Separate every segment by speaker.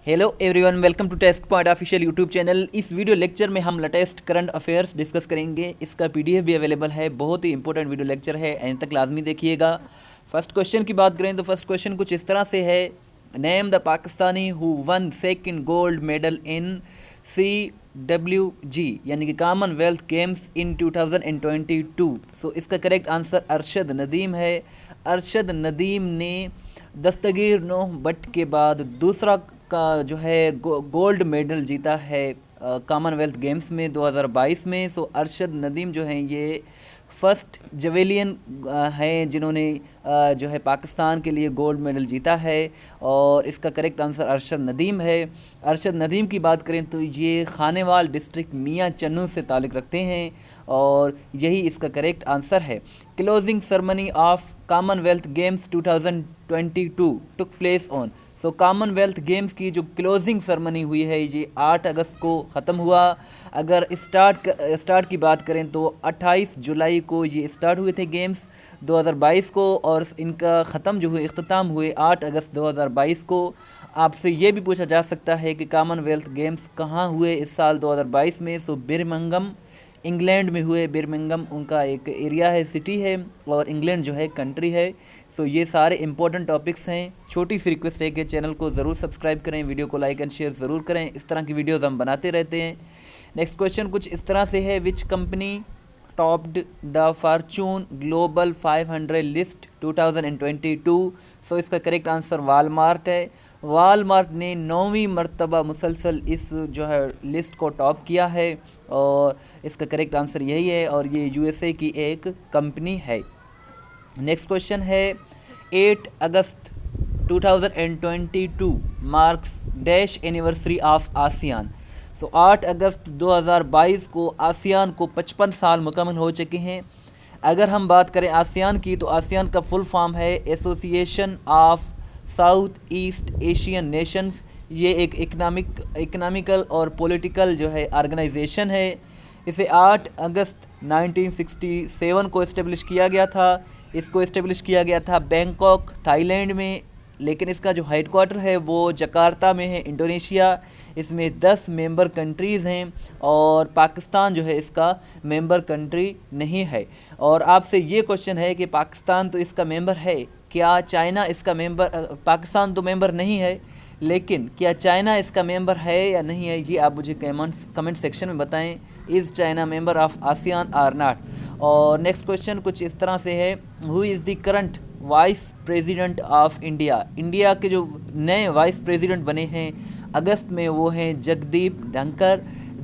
Speaker 1: Hello everyone, welcome to Test Point official YouTube channel. इस video lecture में हम latest current affairs discuss करेंगे। इसका पीडीएफ भी अवेलेबल है। बहुत ही इंपॉर्टेंट वीडियो लेक्चर है, एंड तक लाजमी देखिएगा। फर्स्ट क्वेश्चन की बात करें तो फर्स्ट क्वेश्चन कुछ इस तरह से है, name the Pakistani who one second gold medal in CWG यानी कि कॉमनवेल्थ गेम्स इन 2022। सो इसका करेक्ट आंसर अरशद नदीम है। अरशद नदीम ने दस्तगीर नूह भट्ट के बाद दूसरा का जो है गोल्ड मेडल जीता है कॉमनवेल्थ गेम्स में 2022 में। सो अरशद नदीम जो हैं ये फर्स्ट जवेलियन हैं जिन्होंने जो है पाकिस्तान के लिए गोल्ड मेडल जीता है, और इसका करेक्ट आंसर अरशद नदीम है। अरशद नदीम की बात करें तो ये खानेवाल डिस्ट्रिक्ट मियां चन्नू से ताल्लुक़ रखते हैं, और यही इसका करेक्ट आंसर है। Closing ceremony of Commonwealth games 2022 took place on. So Commonwealth games की जो क्लोजिंग सेरेमनी हुई है ये 8 अगस्त को ख़त्म हुआ। अगर स्टार्ट की बात करें तो 28 जुलाई को ये स्टार्ट हुए थे गेम्स 2022 को, और इनका ख़त्म जो हुए इख्तिताम हुए 8 अगस्त 2022 को। आपसे ये भी पूछा जा सकता है कि कॉमनवेल्थ गेम्स कहाँ हुए इस साल 2022 में। सो बिरमिंघम इंग्लैंड में हुए। बिरमिंघम उनका एक एरिया है, सिटी है, और इंग्लैंड जो है कंट्री है। सो ये सारे इंपॉर्टेंट टॉपिक्स हैं। छोटी सी रिक्वेस्ट है कि चैनल को ज़रूर सब्सक्राइब करें, वीडियो को लाइक एंड शेयर ज़रूर करें। इस तरह की वीडियोज़ हम बनाते रहते हैं। नेक्स्ट क्वेश्चन कुछ इस तरह से है, which company topped the Fortune global 500 list 2022। सो इसका करेक्ट आंसर वालमार्ट है। वालमार्ट ने 9वीं मरतबा मुसलसल इस जो है लिस्ट को टॉप किया है, और इसका करेक्ट आंसर यही है, और ये यूएसए की एक कंपनी है। नेक्स्ट क्वेश्चन है, 8 अगस्त 2022 marks dash anniversary of ASEAN. So 8 अगस्त 2022 को आसियान को 55 साल मुकम्मल हो चुके हैं। अगर हम बात करें आसियान की तो आसियान का फुल फॉर्म है association of south east Asian Nations. ये एक इकनॉमिकल और पॉलिटिकल जो है ऑर्गेनाइजेशन है। इसे 8 अगस्त 1967 को इस्टेब्लिश किया गया था। इसको इस्टेब्लिश किया गया था बैंकॉक थाईलैंड में, लेकिन इसका जो हेडक्वार्टर है वो जकार्ता में है, इंडोनेशिया। इसमें 10 मेंबर कंट्रीज़ हैं, और पाकिस्तान जो है इसका मेंबर कंट्री नहीं है। और आपसे ये क्वेश्चन है कि पाकिस्तान तो इसका मेंबर है, क्या चाइना इसका मेंबर, पाकिस्तान तो मेंबर नहीं है, लेकिन क्या चाइना इसका मेंबर है या नहीं है, जी आप मुझे कमेंट सेक्शन में बताएं। Is China member of ASEAN or not. और नेक्स्ट क्वेश्चन कुछ इस तरह से है, who is the current vice president of India. India के जो नए वाइस प्रेसिडेंट बने हैं अगस्त में वो हैं जगदीप धनखड़।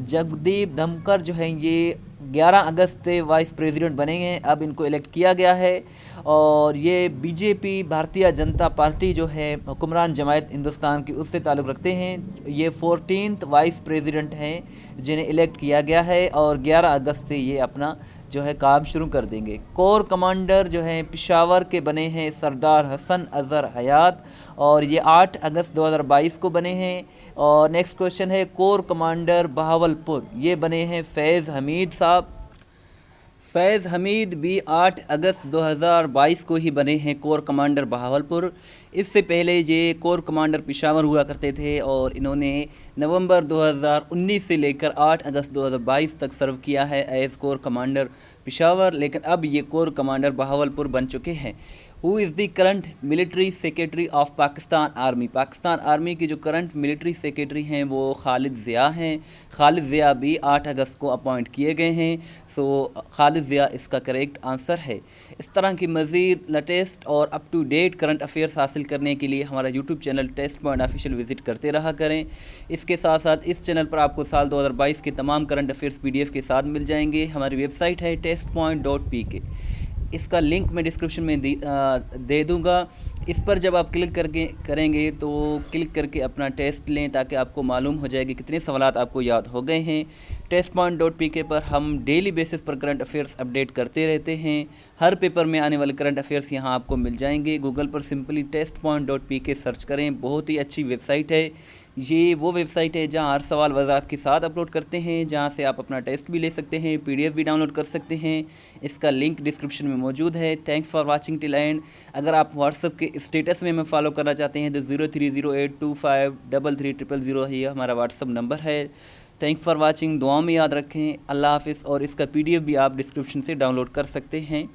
Speaker 1: जगदीप धनखड़ जो हैं ये 11 अगस्त से वाइस प्रेसिडेंट बने हैं। अब इनको इलेक्ट किया गया है, और ये बीजेपी भारतीय जनता पार्टी जो है हुक्मरान जमायत हिंदुस्तान की, उससे ताल्लुक़ रखते हैं। ये 14th वाइस प्रेसिडेंट हैं जिन्हें इलेक्ट किया गया है, और 11 अगस्त से ये अपना जो है काम शुरू कर देंगे। कोर कमांडर जो हैं पेशावर के बने हैं सरदार हसन अज़हर हयात, और ये 8 अगस्त 2022 को बने हैं। और नेक्स्ट क्वेश्चन है, कोर कमांडर बहावलपुर ये बने हैं फैज़ हमीद साहब। फैज़ हमीद भी 8 अगस्त 2022 को ही बने हैं कोर कमांडर बहावलपुर। इससे पहले ये कोर कमांडर पेशावर हुआ करते थे, और इन्होंने नवंबर 2019 से लेकर 8 अगस्त 2022 तक सर्व किया है एज़ कोर कमांडर पेशावर, लेकिन अब ये कोर कमांडर बहावलपुर बन चुके हैं। Who is the current military secretary of Pakistan army. Pakistan army की जो करंट मिलिट्री सेक्रेटरी हैं वो खालिद ज़िया हैं। खालिद ज़िया भी 8 अगस्त को अपॉइंट किए गए हैं। सो खालिद ज़िया इसका करेक्ट आंसर है। इस तरह की मज़ीद लेटेस्ट और up to date current affairs हासिल करने के लिए हमारा YouTube channel Test Point official visit करते रहा करें। इसके साथ साथ इस चैनल पर आपको साल 2022 के तमाम करंट अफेयर्स PDF के साथ मिल जाएंगे। हमारी वेबसाइट है testpoint.pk, इसका लिंक मैं डिस्क्रिप्शन में दे दूँगा। इस पर जब आप क्लिक करेंगे तो क्लिक करके अपना टेस्ट लें, ताकि आपको मालूम हो जाए कि कितने सवालात आपको याद हो गए हैं। testpoint.pk पर हम डेली बेसिस पर करंट अफेयर्स अपडेट करते रहते हैं। हर पेपर में आने वाले करंट अफेयर्स यहाँ आपको मिल जाएंगे। गूगल पर सिंपली testpoint.pk सर्च करें। बहुत ही अच्छी वेबसाइट है, ये वो वेबसाइट है जहाँ हर सवाल वजाहत के साथ अपलोड करते हैं, जहाँ से आप अपना टेस्ट भी ले सकते हैं, PDF भी डाउनलोड कर सकते हैं। इसका लिंक डिस्क्रिप्शन में मौजूद है। Thanks for watching till and. अगर आप व्हाट्सअप के स्टेटस में हमें फॉलो करना चाहते हैं तो 0308253300 ये हमारा व्हाट्सअप नंबर है। Thanks for watching. दुआओं में याद रखें। अल्लाह हाफिज़। और इसका PDF भी आप डिस्क्रिप्शन से डाउनलोड कर सकते हैं।